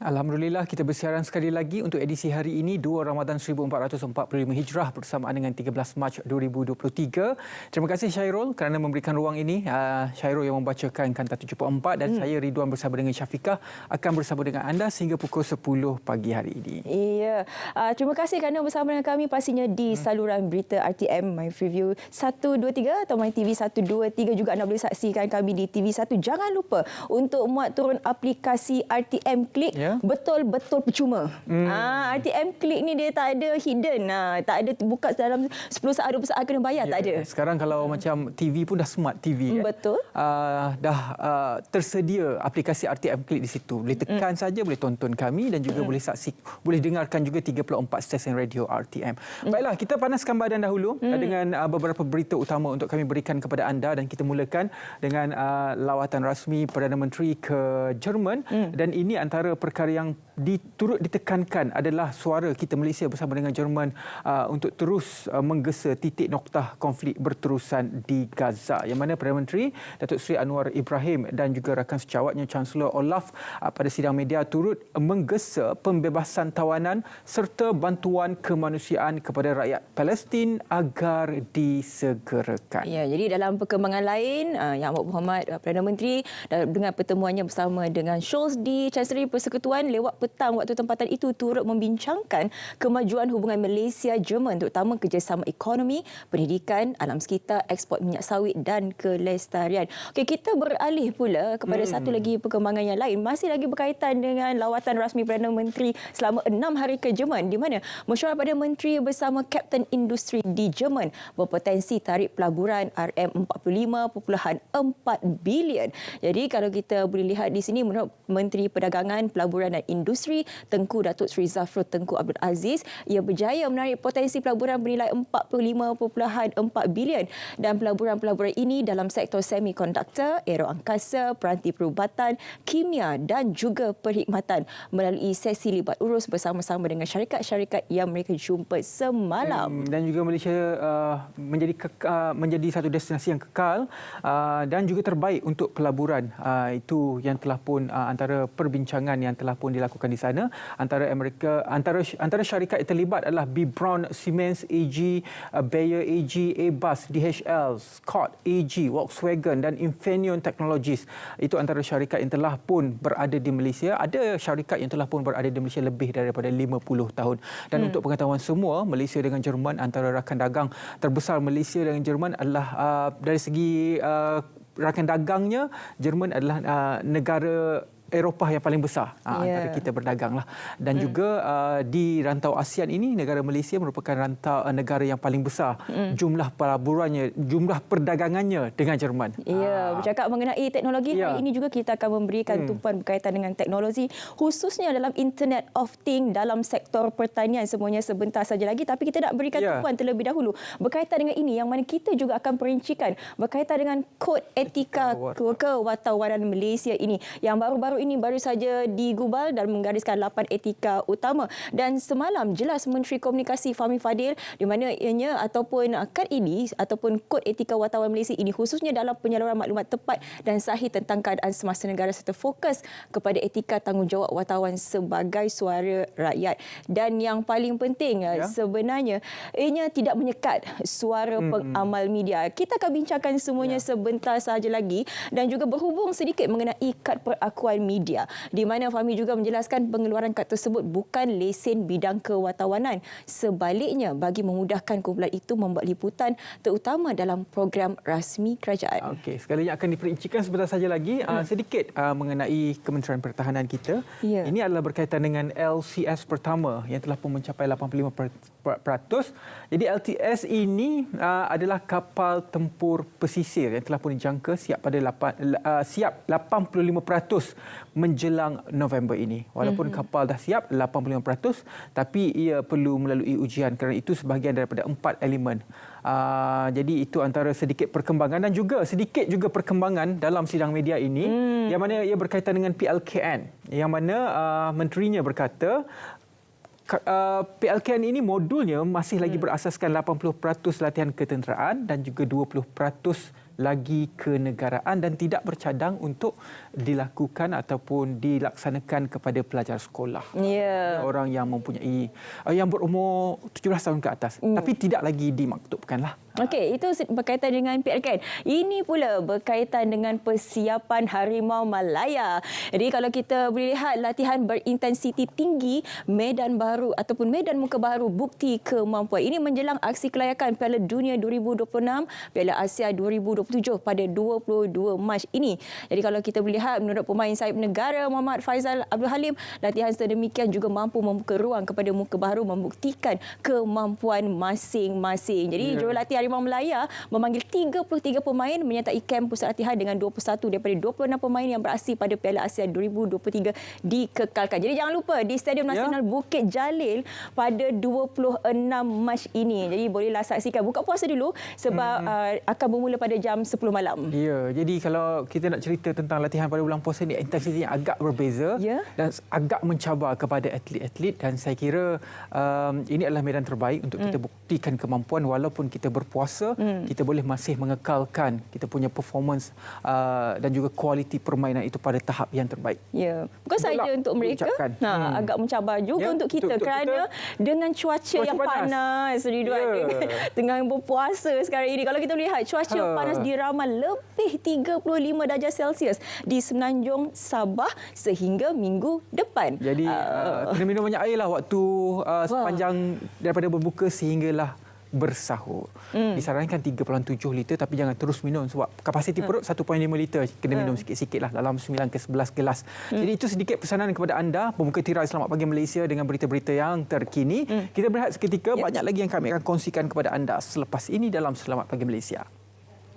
Alhamdulillah kita bersiaran sekali lagi untuk edisi hari ini 2 Ramadan 1445 Hijrah bersamaan dengan 13 Mac 2023. Terima kasih Syairul kerana memberikan ruang ini. Syairul yang membacakan Kanta 74 dan saya Ridwan bersama dengan Syafiqah akan bersama dengan anda sehingga pukul 10 pagi hari ini. Iya. Terima kasih kerana bersama dengan kami pastinya di saluran berita RTM My Preview 123 atau My TV 123, juga anda boleh saksikan kami di TV1. Jangan lupa untuk muat turun aplikasi RTM Click. Betul-betul percuma. RTM Click ni dia tak ada hidden. Tak ada buka dalam 10 saat 20 saat kena bayar, tak ada. Sekarang kalau macam TV pun dah smart TV kan. Betul. Dah tersedia aplikasi RTM Click di situ. Boleh tekan saja, boleh tonton kami dan juga boleh saksi, boleh dengarkan juga 34 stesen radio RTM. Baiklah, kita panaskan badan dahulu dengan beberapa berita utama untuk kami berikan kepada anda, dan kita mulakan dengan lawatan rasmi Perdana Menteri ke Jerman. Dan ini antara perkara yang turut ditekankan adalah suara kita Malaysia bersama dengan Jerman untuk terus menggesa titik noktah konflik berterusan di Gaza, yang mana Perdana Menteri Datuk Seri Anwar Ibrahim dan juga rakan sejawatnya Chancellor Olaf pada sidang media turut menggesa pembebasan tawanan serta bantuan kemanusiaan kepada rakyat Palestin agar disegerakan. Ya, jadi dalam perkembangan lain, Yang Amat Berhormat Perdana Menteri dengan pertemuannya bersama dengan Scholz di Chancellery Persekutuan lewat petang waktu tempatan itu turut membincangkan kemajuan hubungan Malaysia-Jerman, terutama kerjasama ekonomi, pendidikan, alam sekitar, ekspor minyak sawit dan kelestarian. Okey, kita beralih pula kepada satu lagi perkembangan yang lain, masih lagi berkaitan dengan lawatan rasmi Perdana Menteri selama 6 hari ke Jerman, di mana mesyuarat Perdana Menteri bersama Kapten Industri di Jerman berpotensi tarik pelaburan RM45.4 bilion. Jadi kalau kita boleh lihat di sini, menurut Menteri Perdagangan, Pelaburan dan Industri Tengku Datuk Seri Zafrul Tengku Abdul Aziz, ia berjaya menarik potensi pelaburan bernilai RM45.4 bilion, dan pelaburan-pelaburan ini dalam sektor semikonduktor, aeroangkasa, peranti perubatan, kimia dan juga perkhidmatan melalui sesi libat urus bersama-sama dengan syarikat-syarikat yang mereka jumpa semalam. Dan juga Malaysia menjadi satu destinasi yang kekal dan juga terbaik untuk pelaburan. Itu yang telah pun antara perbincangan yang telah pun dilakukan di sana antara syarikat yang terlibat adalah B. Braun Siemens AG, Bayer AG, Airbus, DHL, Scott AG, Volkswagen dan Infineon Technologies. Itu antara syarikat yang telah pun berada di Malaysia. Ada syarikat yang telah pun berada di Malaysia lebih daripada 50 tahun. Dan untuk pengetahuan semua, Malaysia dengan Jerman antara rakan dagang terbesar Malaysia dengan Jerman adalah dari segi rakan dagangnya, Jerman adalah negara Eropah yang paling besar antara kita berdaganglah. Dan juga di rantau ASEAN ini, negara Malaysia merupakan rantau negara yang paling besar jumlah pelaburannya, jumlah perdagangannya dengan Jerman. Ya, bercakap mengenai teknologi, hari ini juga kita akan memberikan tumpuan berkaitan dengan teknologi, khususnya dalam Internet of Things dalam sektor pertanian. Semuanya sebentar saja lagi, tapi kita nak berikan tumpuan terlebih dahulu berkaitan dengan ini, yang mana kita juga akan perincikan berkaitan dengan kod etika kewartawanan Malaysia ini, yang baru-baru ini baru saja digubal dan menggariskan 8 etika utama. Dan semalam jelas Menteri Komunikasi Fahmi Fadil, di mana ianya ataupun kad ini ataupun kod etika wartawan Malaysia ini khususnya dalam penyaluran maklumat tepat dan sahih tentang keadaan semasa negara serta fokus kepada etika tanggungjawab wartawan sebagai suara rakyat. Dan yang paling penting sebenarnya ianya tidak menyekat suara pengamal media. Kita akan bincangkan semuanya sebentar sahaja lagi, dan juga berhubung sedikit mengenai kad perakuan media, di mana Fahmi juga menjelaskan pengeluaran kad tersebut bukan lesen bidang kewartawanan. Sebaliknya, bagi memudahkan kumpulan itu membuat liputan terutama dalam program rasmi kerajaan. Okey, sekalinya akan diperincikan sebentar saja lagi sedikit mengenai Kementerian Pertahanan kita. Ini adalah berkaitan dengan LCS pertama yang telah pun mencapai 85%. Jadi LTS ini adalah kapal tempur pesisir yang telah pun dijangka siap pada 85% menjelang November ini. Walaupun kapal dah siap 85%, tapi ia perlu melalui ujian, kerana itu sebahagian daripada 4 elemen. Jadi itu antara sedikit perkembangan, dan juga sedikit juga perkembangan dalam sidang media ini yang mana ia berkaitan dengan PLKN, yang mana menterinya berkata PLKN ini modulnya masih lagi berasaskan 80% latihan ketenteraan dan juga 20% lagi kenegaraan dan tidak bercadang untuk dilakukan ataupun dilaksanakan kepada pelajar sekolah. Orang yang mempunyai yang berumur 17 tahun ke atas, tapi tidak lagi dimaktubkanlah. Okey, itu berkaitan dengan PRKN. Ini pula berkaitan dengan persiapan Harimau Malaya. Jadi kalau kita boleh lihat latihan berintensiti tinggi, medan baru ataupun medan muka baru, bukti kemampuan. Ini menjelang aksi kelayakan Piala Dunia 2026, Piala Asia 2027 pada 22 Mac ini. Jadi kalau kita boleh lihat, menurut pemain sayap negara Muhammad Faizal Abdul Halim, latihan sedemikian juga mampu membuka ruang kepada muka baru membuktikan kemampuan masing-masing. Jadi jurulatih Harimau Malaya memanggil 33 pemain menyertai kem pusat latihan dengan 21 daripada 26 pemain yang beraksi pada Piala Asia 2023 dikekalkan. Jadi jangan lupa di Stadium Nasional Bukit Jalil pada 26 Mac ini. Jadi bolehlah saksikan. Buka puasa dulu sebab akan bermula pada jam 10 malam. Ya, jadi kalau kita nak cerita tentang latihan pada bulan puasa ni, intensitinya agak berbeza dan agak mencabar kepada atlet-atlet, dan saya kira ini adalah medan terbaik untuk kita buktikan kemampuan. Walaupun kita berpuasa, kita boleh masih mengekalkan kita punya performance dan juga kualiti permainan itu pada tahap yang terbaik. Ya, bukan saja untuk mereka, agak mencabar juga untuk kita kerana dengan cuaca yang panas, Ridwan, tengah berpuasa sekarang ini. Kalau kita lihat cuaca panas diramal lebih 35 darjah Celsius di Semenanjung Sabah sehingga minggu depan. Jadi kena minum banyak air lah waktu sepanjang daripada berbuka sehinggalah bersahur. Disarankan 3.7 liter, tapi jangan terus minum sebab kapasiti perut 1.5 liter. Kena minum sikit-sikit lah, dalam 9 ke 11 gelas. Jadi itu sedikit pesanan kepada anda, pembuka tirai Selamat Pagi Malaysia dengan berita-berita yang terkini. Kita berehat seketika, banyak lagi yang kami akan kongsikan kepada anda selepas ini dalam Selamat Pagi Malaysia.